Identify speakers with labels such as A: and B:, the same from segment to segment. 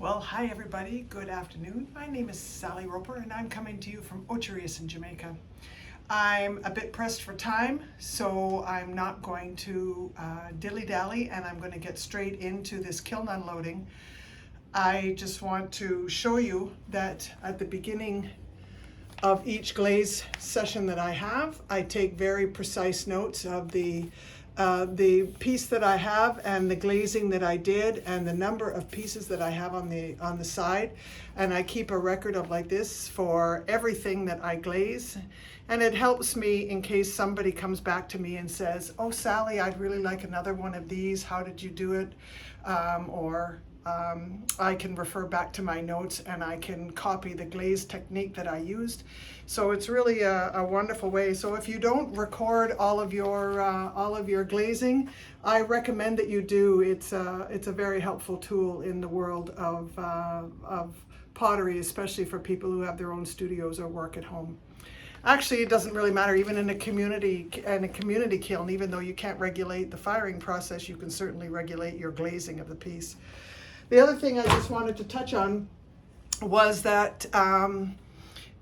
A: Well, hi everybody, good afternoon. My name is Sally Roper and I'm coming to you from Opulence in Jamaica. I'm a bit pressed for time, so I'm not going to dilly-dally and I'm going to get straight into this kiln unloading. I just want to show you that at the beginning of each glaze session that I have, I take very precise notes of the piece that I have and the glazing that I did and the number of pieces that I have on the side, and I keep a record of like this for everything that I glaze, and it helps me in case somebody comes back to me and says, "Oh Sally, I'd really like another one of these, how did you do it?" I can refer back to my notes and I can copy the glaze technique that I used. So it's really a wonderful way. So if you don't record all of your glazing, I recommend that you do. It's a very helpful tool in the world of pottery, especially for people who have their own studios or work at home. Actually, it doesn't really matter, even in a community kiln, even though you can't regulate the firing process, you can certainly regulate your glazing of the piece. The other thing I just wanted to touch on was that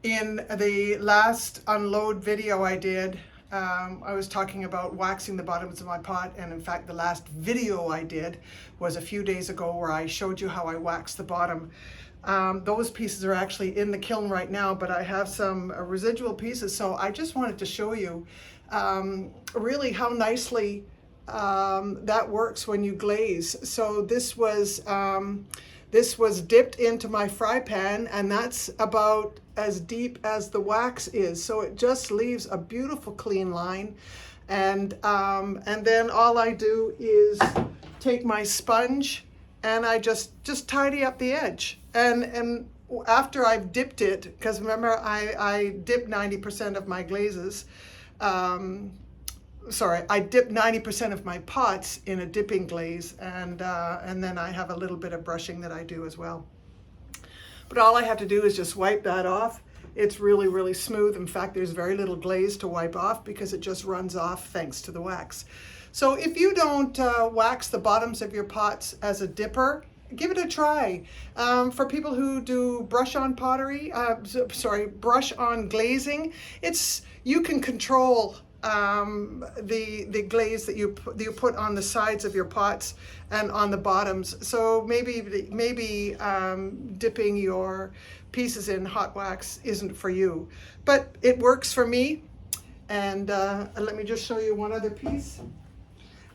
A: in the last unload video I did, I was talking about waxing the bottoms of my pot, and in fact the last video I did was a few days ago where I showed you how I waxed the bottom. Those pieces are actually in the kiln right now, but I have some residual pieces, so I just wanted to show you really how nicely that works when you glaze. So this was dipped into my fry pan, and that's about as deep as the wax is. So it just leaves a beautiful clean line, and then all I do is take my sponge and I just tidy up the edge. And after I've dipped it, because remember I dip 90% of my glazes. I dip 90% of my pots in a dipping glaze, and then I have a little bit of brushing that I do as well. But all I have to do is just wipe that off. It's really, really smooth. In fact, there's very little glaze to wipe off because it just runs off thanks to the wax. So if you don't wax the bottoms of your pots as a dipper, give it a try. For people who do brush on pottery, brush on glazing, you can control the glaze that you put on the sides of your pots and on the bottoms. So maybe dipping your pieces in hot wax isn't for you, but it works for me. And let me just show you one other piece.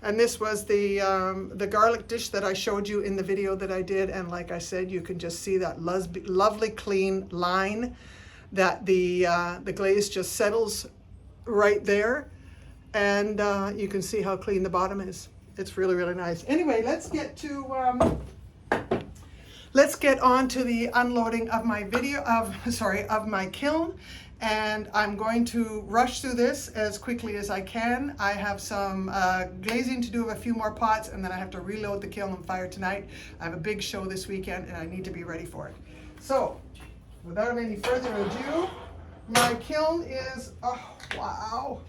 A: And this was the garlic dish that I showed you in the video that I did. And like I said, you can just see that lovely clean line that the glaze just settles right there, and you can see how clean the bottom is. It's really, really nice. Anyway, let's get on to the unloading of my of my kiln, and I'm going to rush through this as quickly as I can. I have some glazing to do of a few more pots, and then I have to reload the kiln and fire tonight. I have a big show this weekend and I need to be ready for it. So without any further ado, my kiln is, oh wow,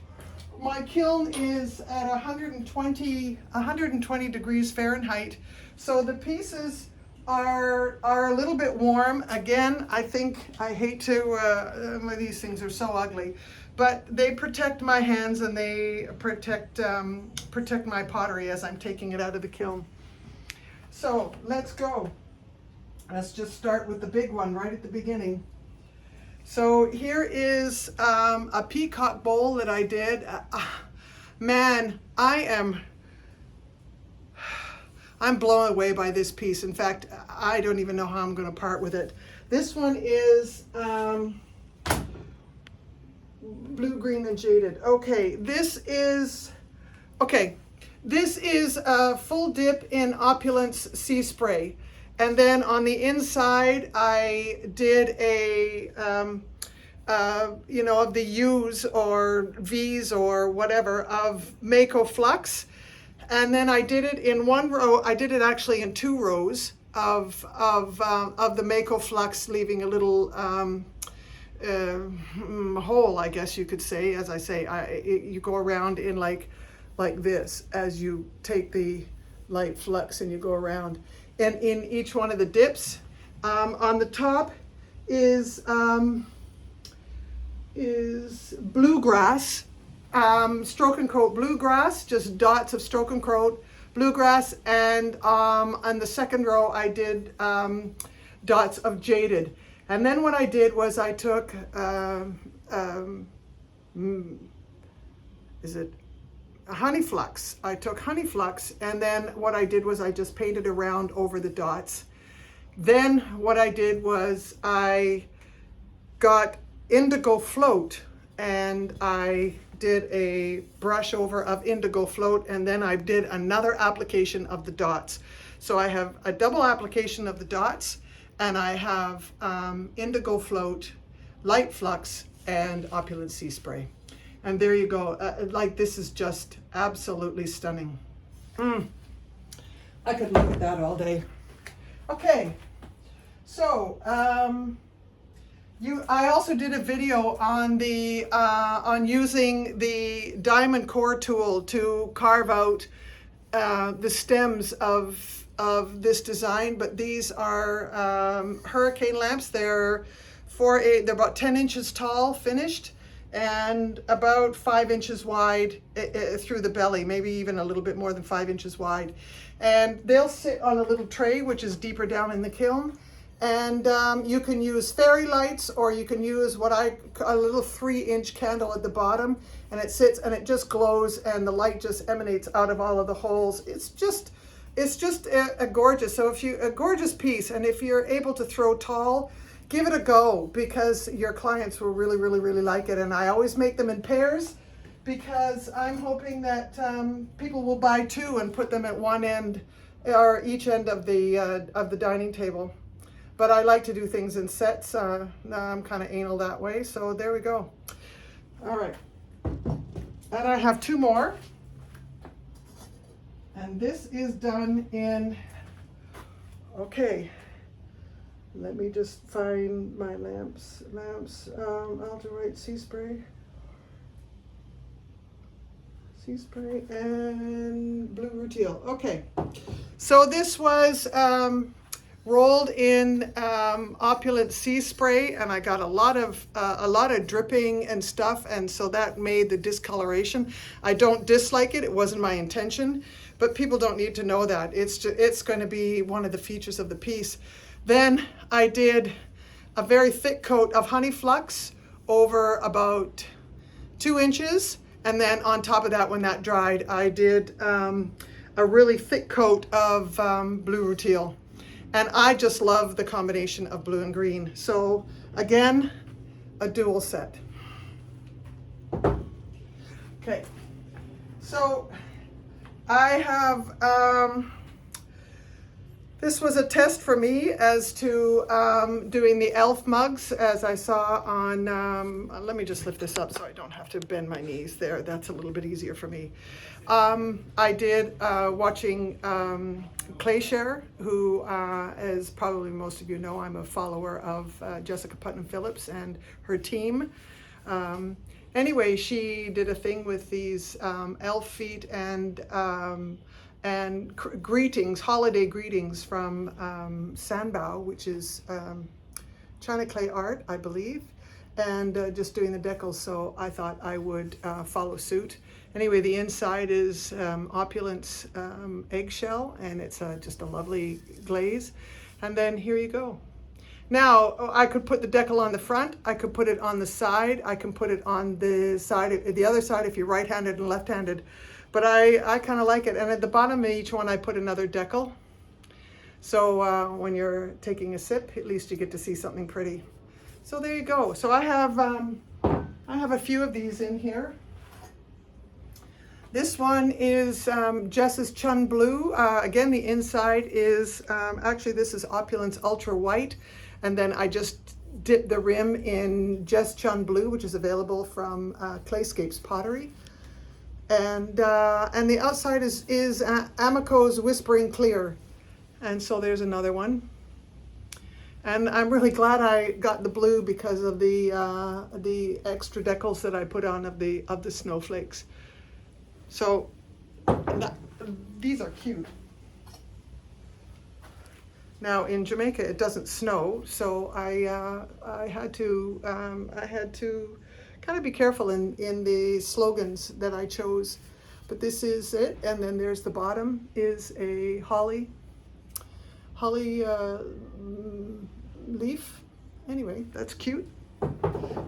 A: my kiln is at 120 degrees Fahrenheit. So the pieces are a little bit warm. Again, I hate to, these things are so ugly, but they protect my hands and they protect my pottery as I'm taking it out of the kiln. So let's go. Let's just start with the big one right at the beginning. So here is a peacock bowl that I did. Man, I'm blown away by this piece. In fact, I don't even know how I'm going to part with it. This one is blue, green, and jaded. Okay, this is a full dip in Opulence Sea Spray. And then on the inside, I did of the U's or V's or whatever of Mayco flux. And then I did it in one row. I did it actually in two rows of the Mayco flux, leaving a little hole, I guess you could say. As I say, you go around in like this as you take the light flux and you go around. And in each one of the dips, On the top is bluegrass, stroke and coat bluegrass, just dots of stroke and coat bluegrass, and on the second row I did dots of jaded. And then what I did was I took honey flux. I took honey flux, and then what I did was I just painted around over the dots. Then what I did was I got indigo float, and I did a brush over of indigo float, and then I did another application of the dots. So I have a double application of the dots, and I have indigo float, light flux, and Opulence sea spray. And there you go. Like, this is just absolutely stunning. I could look at that all day. Okay, so I also did a video on the on using the diamond core tool to carve out the stems of this design. But these are hurricane lamps. They're about 10 inches tall, finished, and about 5 inches wide through the belly, maybe even a little bit more than 5 inches wide. And they'll sit on a little tray, which is deeper down in the kiln. And you can use fairy lights, or you can use a little 3-inch candle at the bottom, and it sits and it just glows, and the light just emanates out of all of the holes. It's just a gorgeous. So a gorgeous piece, and if you're able to throw tall, give it a go, because your clients will really, really, really like it. And I always make them in pairs, because I'm hoping that people will buy 2 and put them at one end or each end of the dining table. But I like to do things in sets. I'm kind of anal that way, so there we go. All right, and I have 2 more, and this is done in, okay, let me just find my lamps, Ultra-White sea spray, and blue rutile. Okay, so this was rolled in Opulence sea spray, and I got a lot of dripping and stuff, and so that made the discoloration. I don't dislike it. It wasn't my intention, but people don't need to know that. It's going to be one of the features of the piece. Then I did a very thick coat of honey flux over about 2 inches, and then on top of that, when that dried, I did a really thick coat of blue rutile. And I just love the combination of blue and green. So again, a dual set. Okay, so I have, this was a test for me as to doing the elf mugs, as I saw on, let me just lift this up so I don't have to bend my knees there. That's a little bit easier for me. I did watching Clayshare, who, as probably most of you know, I'm a follower of Jessica Putnam-Phillips and her team. Anyway, she did a thing with these elf feet and greetings, holiday greetings from Sanbao, which is China clay art, I believe, and just doing the decals. So I thought I would follow suit. Anyway, the inside is Opulence eggshell, and it's just a lovely glaze. And then here you go. Now, I could put the decal on the front, I could put it on the side, I can put it on the side, the other side if you're right-handed and left-handed. But I kind of like it. And at the bottom of each one, I put another decal. So when you're taking a sip, at least you get to see something pretty. So there you go. So I have a few of these in here. This one is Jess's Chun Blue. Again, the inside is, actually this is Opulence Ultra White. And then I just dipped the rim in Jess Chun Blue, which is available from Clayscapes Pottery. And the outside is Amaco's Whispering Clear. And so there's another one. And I'm really glad I got the blue because of the extra decals that I put on of the snowflakes. So these are cute. Now in Jamaica it doesn't snow, so I had to kind of be careful in the slogans that I chose. But this is it, and then there's the bottom is a holly leaf. Anyway, that's cute.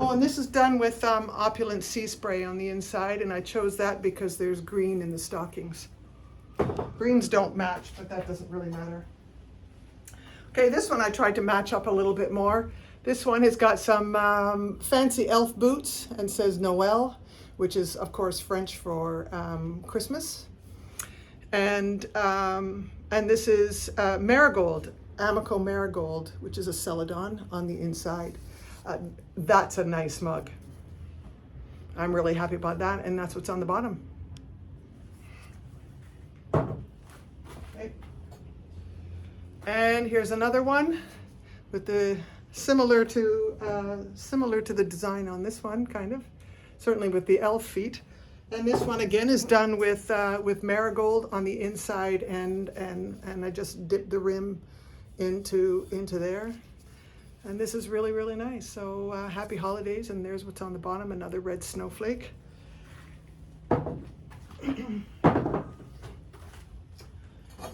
A: Oh, and this is done with Opulence sea spray on the inside, and I chose that because there's green in the stockings. Greens don't match, but that doesn't really matter. Okay, this one I tried to match up a little bit more. This one has got some fancy elf boots and says Noël, which is of course French for Christmas. And this is marigold, Amaco marigold, which is a celadon on the inside. That's a nice mug. I'm really happy about that, and that's what's on the bottom. Okay. And here's another one with the similar to the design on this one, kind of, certainly with the elf feet. And this one again is done with marigold on the inside, and I just dipped the rim into there. And this is really, really nice. So happy holidays, and there's what's on the bottom, another red snowflake.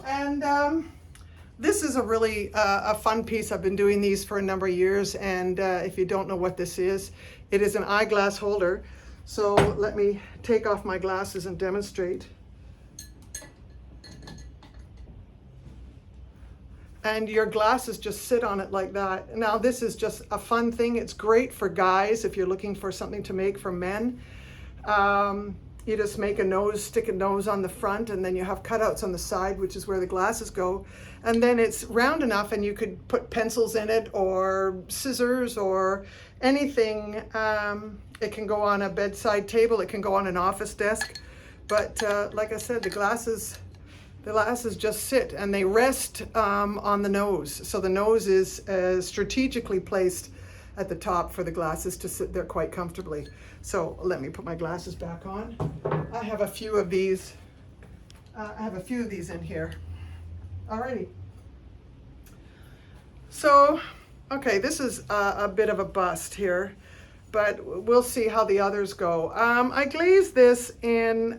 A: And this is a really a fun piece. I've been doing these for a number of years, and if you don't know what this is, it is an eyeglass holder. So let me take off my glasses and demonstrate. And your glasses just sit on it like that. Now this is just a fun thing. It's great for guys if you're looking for something to make for men. You just make a nose, stick a nose on the front, and then you have cutouts on the side, which is where the glasses go. And then it's round enough, and you could put pencils in it or scissors or anything. It can go on a bedside table. It can go on an office desk. But like I said, the glasses just sit, and they rest on the nose. So the nose is strategically placed at the top for the glasses to sit there quite comfortably. So let me put my glasses back on. I have a few of these. In here. Alrighty. So, okay, this is a bit of a bust here, but we'll see how the others go. I glazed this in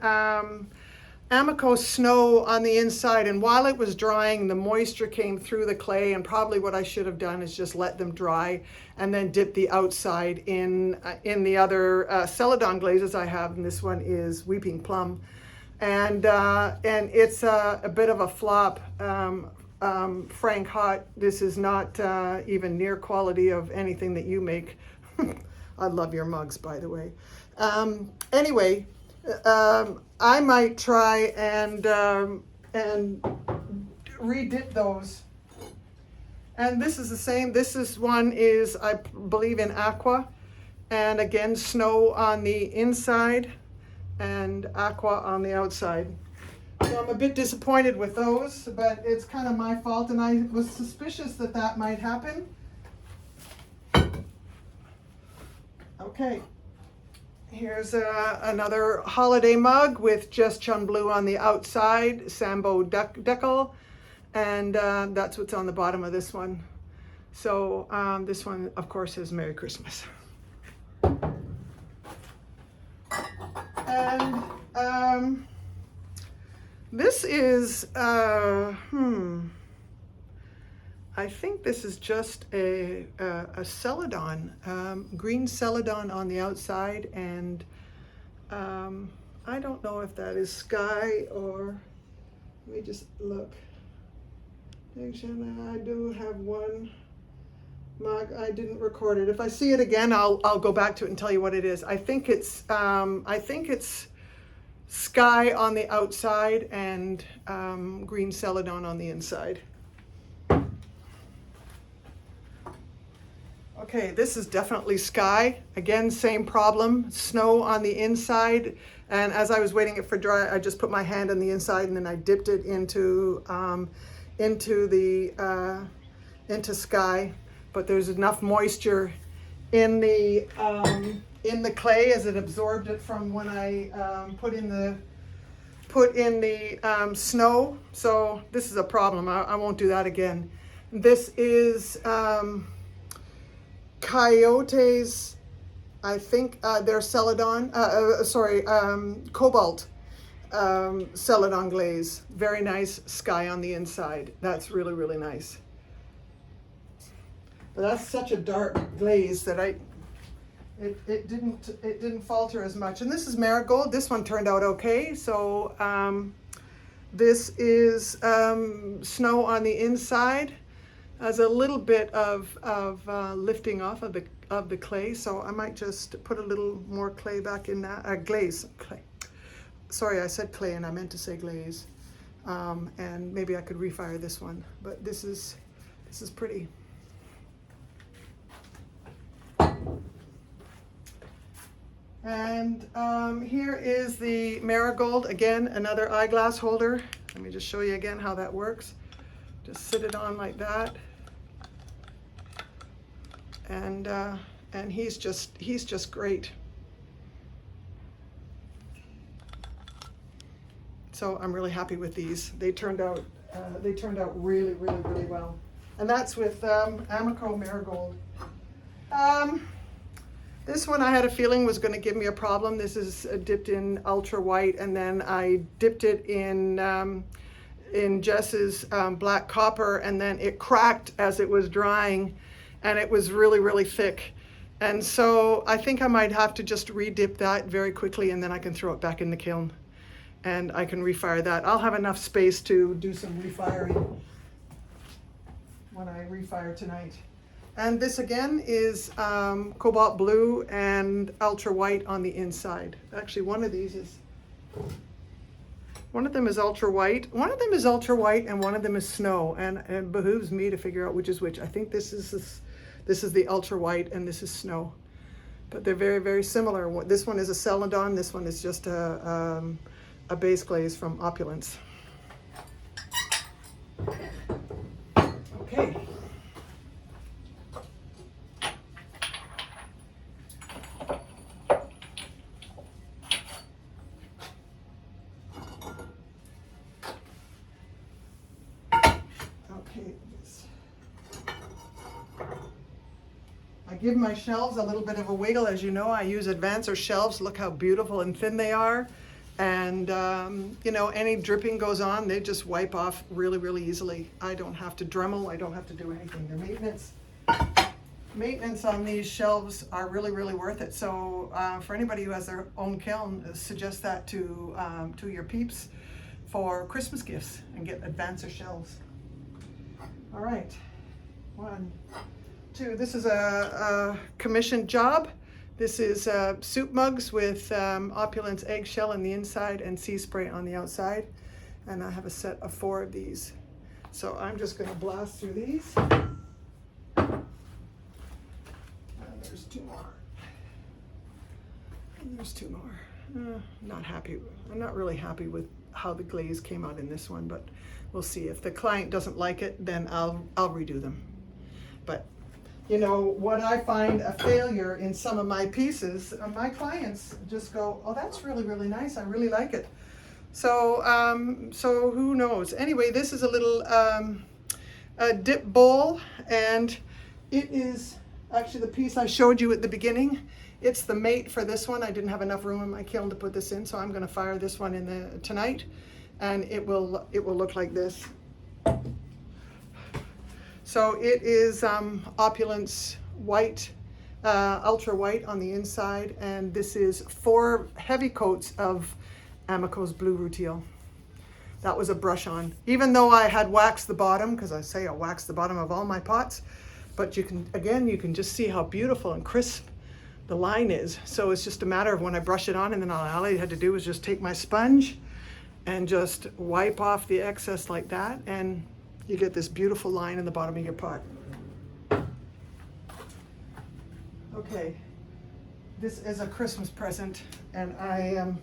A: Amaco snow on the inside, and while it was drying, the moisture came through the clay, and probably what I should have done is just let them dry and then dip the outside in the other celadon glazes I have, and this one is Weeping Plum, and it's a bit of a flop. Frank Hot, this is not even near quality of anything that you make. I love your mugs, by the way. Anyway, I might try and redip those. And this is the same. One is, I believe, in aqua, and again snow on the inside and aqua on the outside. So I'm a bit disappointed with those, but it's kind of my fault, and I was suspicious that that might happen. Okay. Here's another holiday mug with just Chun Blue on the outside, Sambo decal, and that's what's on the bottom of this one. So this one, of course, says Merry Christmas. And this is, I think this is just a celadon, green celadon on the outside, and I don't know if that is sky or, let me just look. I do have one mug. I didn't record it. If I see it again, I'll go back to it and tell you what it is. I think it's sky on the outside and green celadon on the inside. Okay, this is definitely sky. Again, same problem, snow on the inside. And as I was waiting it for dry, I just put my hand on the inside and then I dipped it into sky. But there's enough moisture in the clay as it absorbed it from when I put in the snow. So this is a problem. I won't do that again. This is Coyote's, I think they're Celadon, Cobalt Celadon glaze. Very nice sky on the inside. That's really, really nice. But that's such a dark glaze that it didn't falter as much. And this is Marigold. This one turned out okay. So this is snow on the inside. Has a little bit of lifting off of the clay. So I might just put a little more clay back in that glaze. Clay. Sorry, I said clay and I meant to say glaze. And maybe I could refire this one. But this is pretty. And here is the Marigold, again, another eyeglass holder. Let me just show you again how that works. Just sit it on like that. And he's just great. So I'm really happy with these. They turned out really, really, really well. And that's with Amaco Marigold. This one I had a feeling was going to give me a problem. This is dipped in ultra white, and then I dipped it in Jess's black copper, and then it cracked as it was drying, and it was really, really thick. And so I think I might have to just re-dip that very quickly, and then I can throw it back in the kiln, and I can refire that. I'll have enough space to do some refiring when I refire tonight. And this again is cobalt blue and ultra white on the inside. Actually, one of them is ultra white. One of them is ultra white and one of them is snow. And it behooves me to figure out which is which. I think this is the ultra white and this is snow. But they're very, very similar. This one is a Celadon. This one is just a base glaze from Opulence. Okay. I give my shelves a little bit of a wiggle. As you know, I use advancer shelves. Look how beautiful and thin they are. And, you know, any dripping goes on, they just wipe off really, really easily. I don't have to Dremel. I don't have to do anything. The maintenance on these shelves are really, really worth it. So for anybody who has their own kiln, suggest that to your peeps for Christmas gifts and get advancer shelves. All right, 1, 2. This is a commissioned job. This is soup mugs with Opulence eggshell on the inside and sea spray on the outside. And I have a set of 4 of these. So I'm just going to blast through these. And there's 2 more. And there's 2 more. Not happy. I'm not really happy with how the glaze came out in this one, but we'll see. If the client doesn't like it, then I'll redo them. But you know, what I find a failure in some of my pieces, my clients just go, oh, that's really, really nice. I really like it. So, so who knows? Anyway, this is a little a dip bowl, and it is actually the piece I showed you at the beginning. It's the mate for this one. I didn't have enough room in my kiln to put this in, so I'm going to fire this one in tonight, and it will look like this. So it is Opulence white, ultra white on the inside, and this is 4 heavy coats of Amaco's blue rutile. That was a brush on. Even though I had waxed the bottom, because I say I waxed the bottom of all my pots, but you can just see how beautiful and crisp the line is. So it's just a matter of when I brush it on, and then all I had to do was just take my sponge and just wipe off the excess like that, and you get this beautiful line in the bottom of your pot. Okay, this is a Christmas present, and I am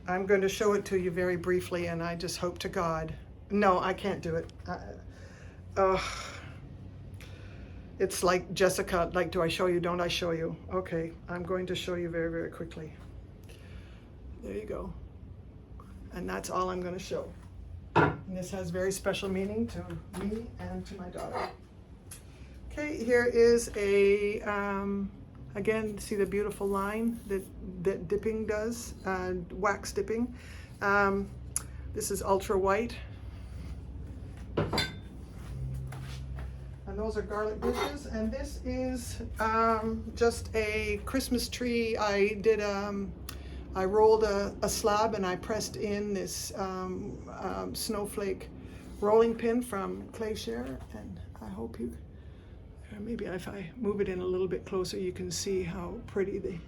A: I'm going to show it to you very briefly, and I just hope to God. No, I can't do it. It's like Jessica, like, do I show you, don't I show you? Okay, I'm going to show you very, very quickly. There you go. And that's all I'm going to show. And this has very special meaning to me and to my daughter. Okay, here is a, again, see the beautiful line that dipping does, wax dipping. This is ultra white. And those are garlic dishes. And this is just a Christmas tree. I rolled a slab and I pressed in this snowflake rolling pin from Glacier, and I hope you, maybe if I move it in a little bit closer, you can see how pretty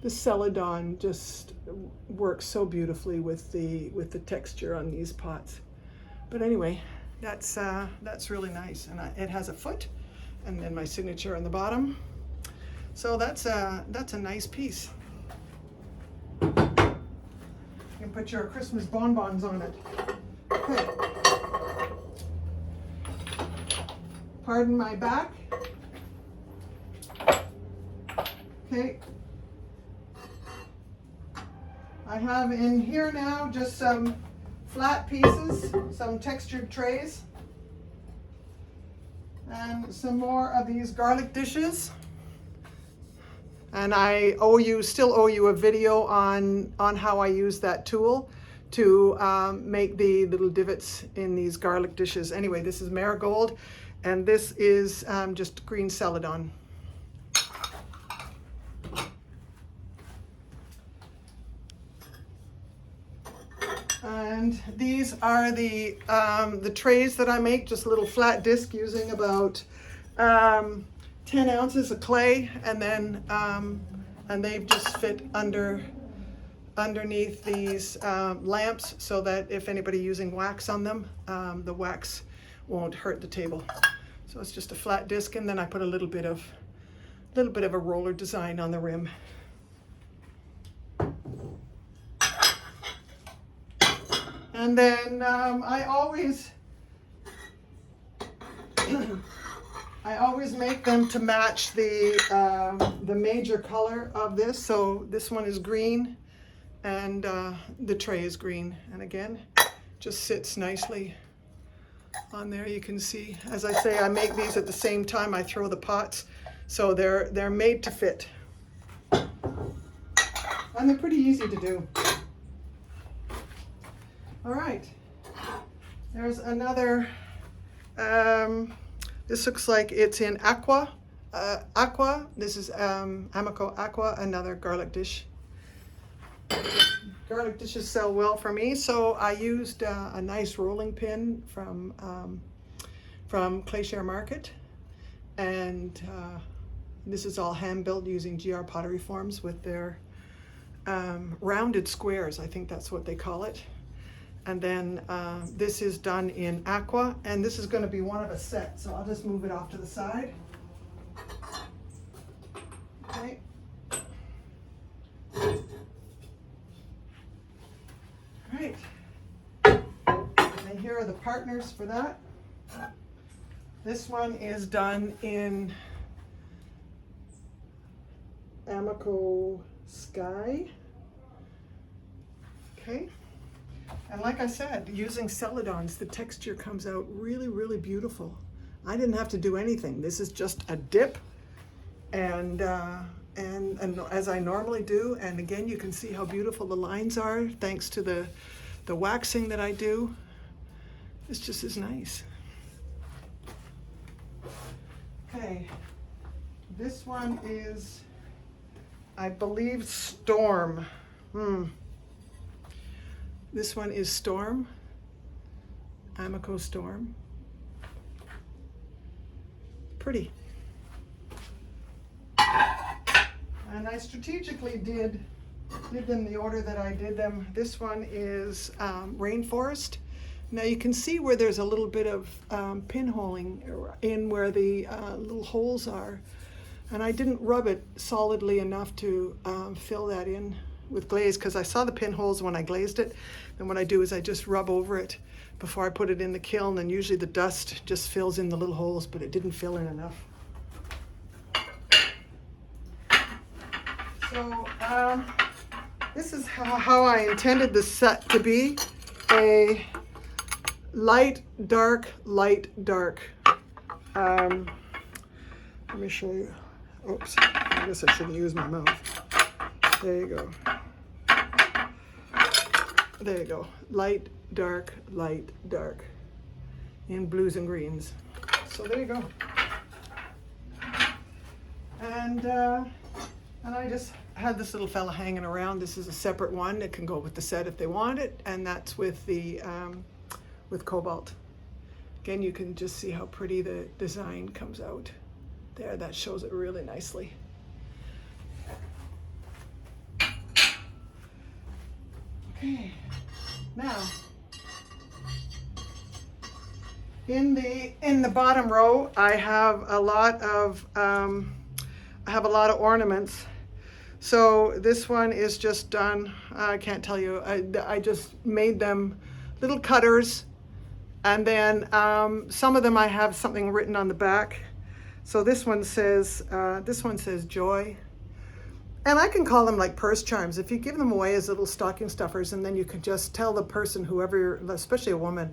A: the celadon just works so beautifully with the texture on these pots. But anyway, that's really nice, and it has a foot, and then my signature on the bottom. So that's a nice piece. You can put your Christmas bonbons on it. Okay. Pardon my back. Okay. I have in here now just some flat pieces, some textured trays, and some more of these garlic dishes. And I still owe you a video on how I use that tool to make the little divots in these garlic dishes. Anyway, this is marigold, and this is just green celadon. And these are the trays that I make, just a little flat disc using about 10 ounces of clay, and then and they just fit underneath these lamps, so that if anybody using wax on them, the wax won't hurt the table. So it's just a flat disc, and then I put a little bit of a roller design on the rim. And then I always make them to match the major color of this. So this one is green, and the tray is green. And again, just sits nicely on there. You can see, as I say, I make these at the same time I throw the pots, so they're made to fit, and they're pretty easy to do. All right, there's another, this looks like it's in aqua. This is Amaco Aqua, another garlic dish. Garlic dishes sell well for me, so I used a nice rolling pin from Glacier Market, and this is all hand built using GR pottery forms with their rounded squares. I think that's what they call it. And then this is done in aqua, and this is going to be one of a set, so I'll just move it off to the side. Okay. All right. And here are the partners for that. This one is done in Amaco Sky. Okay. And like I said, using celadons, the texture comes out really, really beautiful. I didn't have to do anything. This is just a dip, and as I normally do. And again, you can see how beautiful the lines are thanks to the waxing that I do. This just is nice. Okay, this one is, I believe, Storm. This one is Storm, Amaco Storm. Pretty. And I strategically did them the order that I did them. This one is Rainforest. Now you can see where there's a little bit of pinholing in where the little holes are. And I didn't rub it solidly enough to fill that in with glaze, because I saw the pinholes when I glazed it. And what I do is I just rub over it before I put it in the kiln, and usually the dust just fills in the little holes, but it didn't fill in enough. So This is how I intended the set to be. A light, dark, light, dark. Let me show you. Oops, I guess I shouldn't use my mouth. There you go. There you go. Light, dark, in blues and greens. So there you go. And I just had this little fella hanging around. This is a separate one. It can go with the set if they want it, and that's with the with cobalt. Again, you can just see how pretty the design comes out. There, that shows it really nicely. Okay, now in the bottom row, I have a lot of ornaments. So this one is just done. I can't tell you. I just made them little cutters, and then some of them I have something written on the back. So this one says joy. And I can call them like purse charms. If you give them away as little stocking stuffers, and then you can just tell the person, whoever, especially a woman,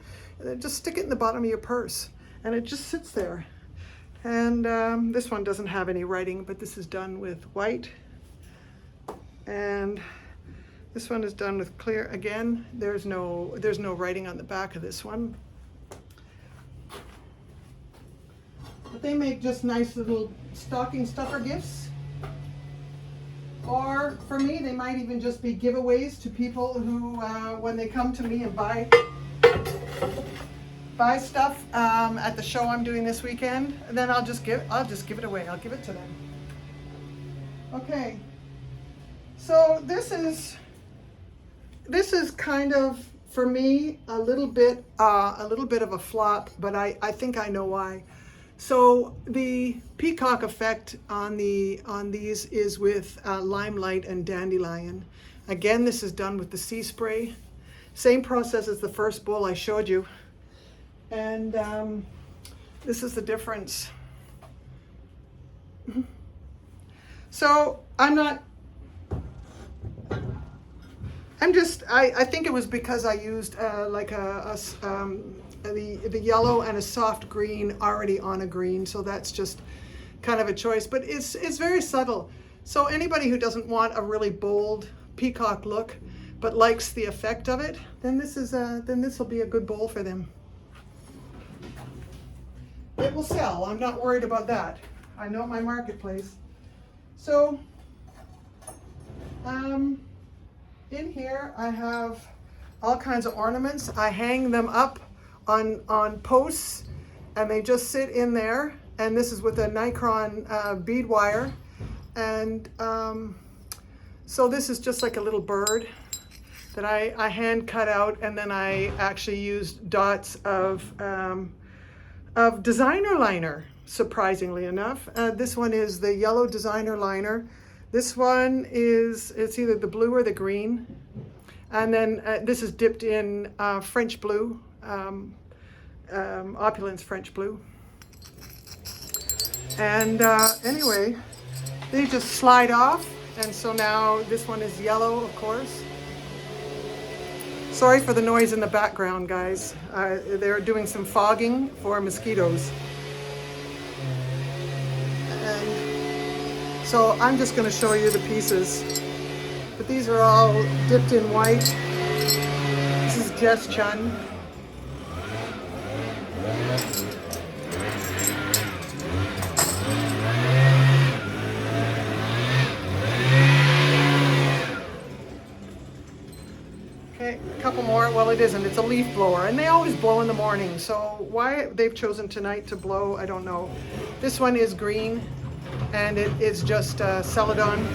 A: just stick it in the bottom of your purse, and it just sits there. And this one doesn't have any writing, but this is done with white. And this one is done with clear. Again, there's no writing on the back of this one. But they make just nice little stocking stuffer gifts. Or for me, they might even just be giveaways to people who, when they come to me and buy stuff at the show I'm doing this weekend, then I'll just give it away. I'll give it to them. Okay. So this is kind of, for me, a little bit of a flop, but I think I know why. So the peacock effect on these is with limelight and dandelion. Again, this is done with the sea spray. Same process as the first bowl I showed you. And this is the difference. So I think it was because I used the yellow and a soft green already on a green, so that's just kind of a choice, but it's very subtle. So anybody who doesn't want a really bold peacock look but likes the effect of it, then this will be a good bowl for them. It will sell. I'm not worried about that. I know my marketplace. So in here I have all kinds of ornaments. I hang them up on posts, and they just sit in there. And this is with a Nikon bead wire. And so this is just like a little bird that I hand cut out, and then I actually used dots of designer liner, surprisingly enough. This one is the yellow designer liner. This one it's either the blue or the green. And then this is dipped in French blue, Opulence French blue. And anyway, they just slide off. And so now this one is yellow, of course. Sorry for the noise in the background, guys. They're doing some fogging for mosquitoes. And so I'm just going to show you the pieces. But these are all dipped in white. This is Jess Chun. Okay, a couple more. Well, it isn't. It's a leaf blower, and they always blow in the morning. So why they've chosen tonight to blow, I don't know. This one is green, and it is just Celadon.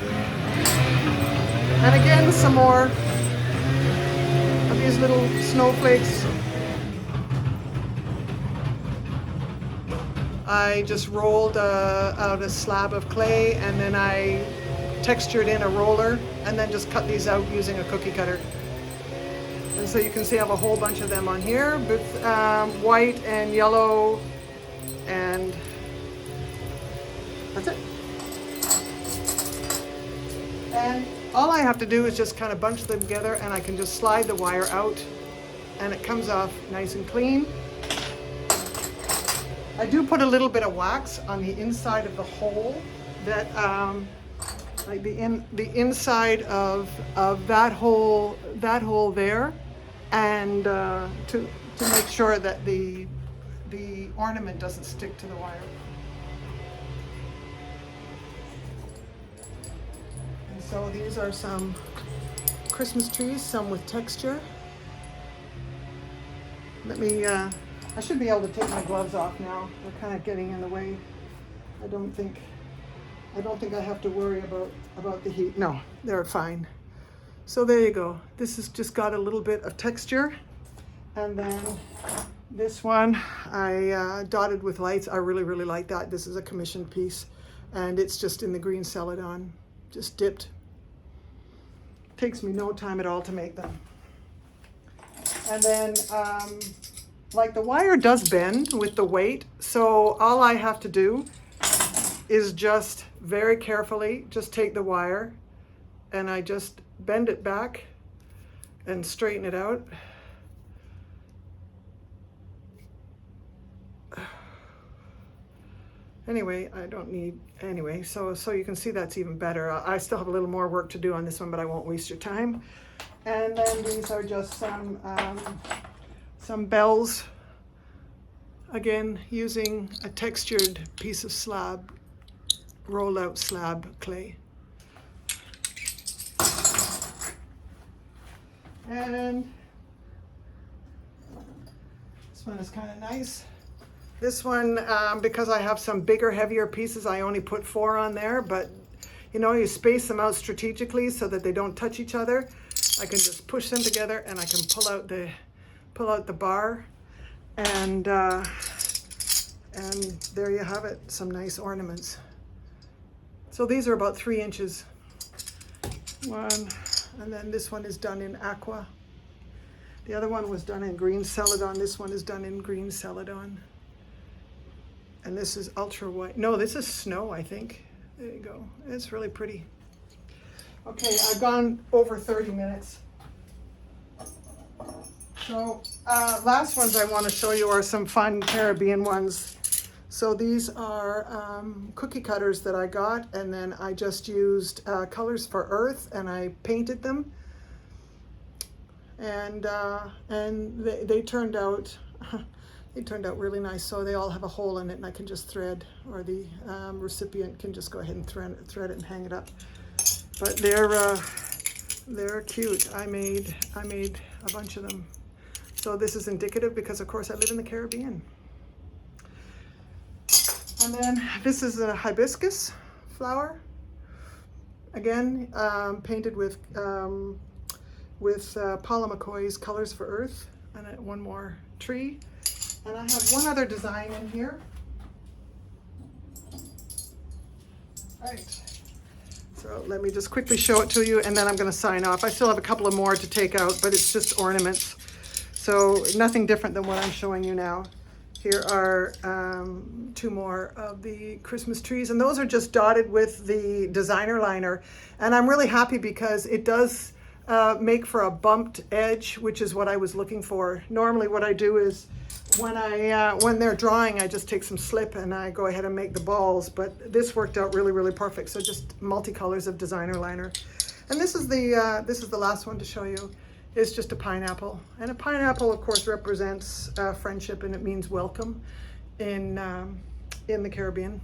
A: And again, some more of these little snowflakes. I just rolled out a slab of clay, and then I textured in a roller, and then just cut these out using a cookie cutter. And so you can see I have a whole bunch of them on here with white and yellow, and that's it. And all I have to do is just kind of bunch them together, and I can just slide the wire out and it comes off nice and clean. I do put a little bit of wax on the inside of the hole, that like the inside of that hole there, and to make sure that the ornament doesn't stick to the wire. And so these are some Christmas trees, some with texture. Let me, I should be able to take my gloves off now. They're kind of getting in the way. I don't think I have to worry about the heat. No, they're fine. So there you go. This has just got a little bit of texture. And then this one I dotted with lights. I really, really like that. This is a commissioned piece, and it's just in the green celadon, just dipped. Takes me no time at all to make them. And then, like, the wire does bend with the weight, so all I have to do is just very carefully just take the wire and I just bend it back and straighten it out. Anyway, I don't need, anyway, so you can see that's even better. I still have a little more work to do on this one, but I won't waste your time. And then these are just some bells, again using a textured piece of slab, roll out slab clay. And this one is kind of nice. This one, because I have some bigger, heavier pieces, I only put 4 on there, but you know, you space them out strategically so that they don't touch each other. I can just push them together and I can pull out the bar, and there you have it, some nice ornaments. So these are about 3 inches. One, and then this one is done in aqua. The other one was done in green celadon. This one is done in green celadon. And this is ultra white. No, this is snow, I think. There you go. It's really pretty. Okay, I've gone over 30 minutes. So last ones I want to show you are some fun Caribbean ones. So these are cookie cutters that I got, and then I just used colors for earth and I painted them. And they turned out really nice. So they all have a hole in it, and I can just thread, or the recipient can just go ahead and thread it and hang it up. But they're cute. I made a bunch of them. So this is indicative because, of course, I live in the Caribbean. And then this is a hibiscus flower. Again, painted with Paula McCoy's Colors for Earth, and one more tree. And I have one other design in here. All right. So let me just quickly show it to you, and then I'm going to sign off. I still have a couple of more to take out, but it's just ornaments. So nothing different than what I'm showing you now. Here are 2 more of the Christmas trees, and those are just dotted with the designer liner. And I'm really happy because it does make for a bumped edge, which is what I was looking for. Normally what I do is when they're drawing, I just take some slip and I go ahead and make the balls, but this worked out really, really perfect. So just multicolors of designer liner. And this is the last one to show you. It's just a pineapple, and a pineapple, of course, represents friendship, and it means welcome in the Caribbean.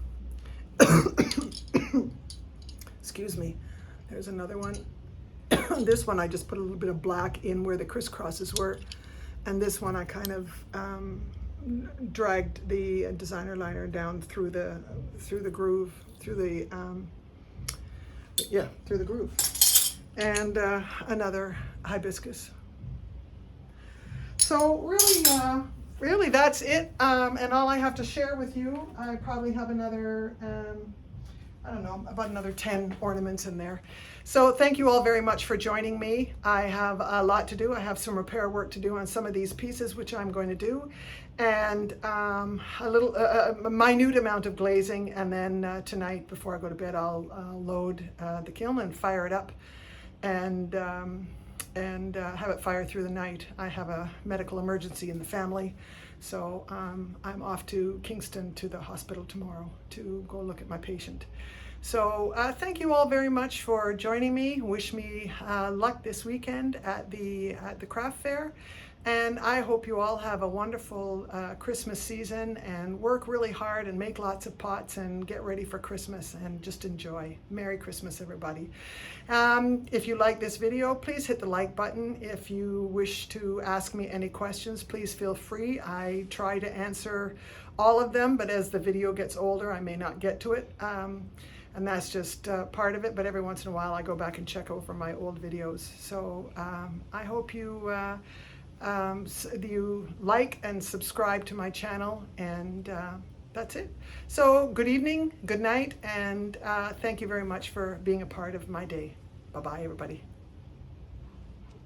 A: Excuse me. There's another one. This one I just put a little bit of black in where the crisscrosses were, and this one I kind of dragged the designer liner down through the groove, through the groove. And another hibiscus. So really that's it. And all I have to share with you, I probably have another, I don't know, about another 10 ornaments in there. So thank you all very much for joining me. I have a lot to do. I have some repair work to do on some of these pieces, which I'm going to do, and a minute amount of glazing. And then tonight, before I go to bed, I'll load the kiln and fire it up. and have it fire through the night. I have a medical emergency in the family, so I'm off to Kingston to the hospital tomorrow to go look at my patient. So thank you all very much for joining me. Wish me luck this weekend at the craft fair, and I hope you all have a wonderful Christmas season and work really hard and make lots of pots and get ready for Christmas and just enjoy. Merry Christmas, everybody. If you like this video, please hit the like button. If you wish to ask me any questions, please feel free. I try to answer all of them, but as the video gets older, I may not get to it. And that's just part of it, but every once in a while I go back and check over my old videos. So I hope you like and subscribe to my channel, and that's it. So good evening, good night, and thank you very much for being a part of my day. Bye-bye, everybody.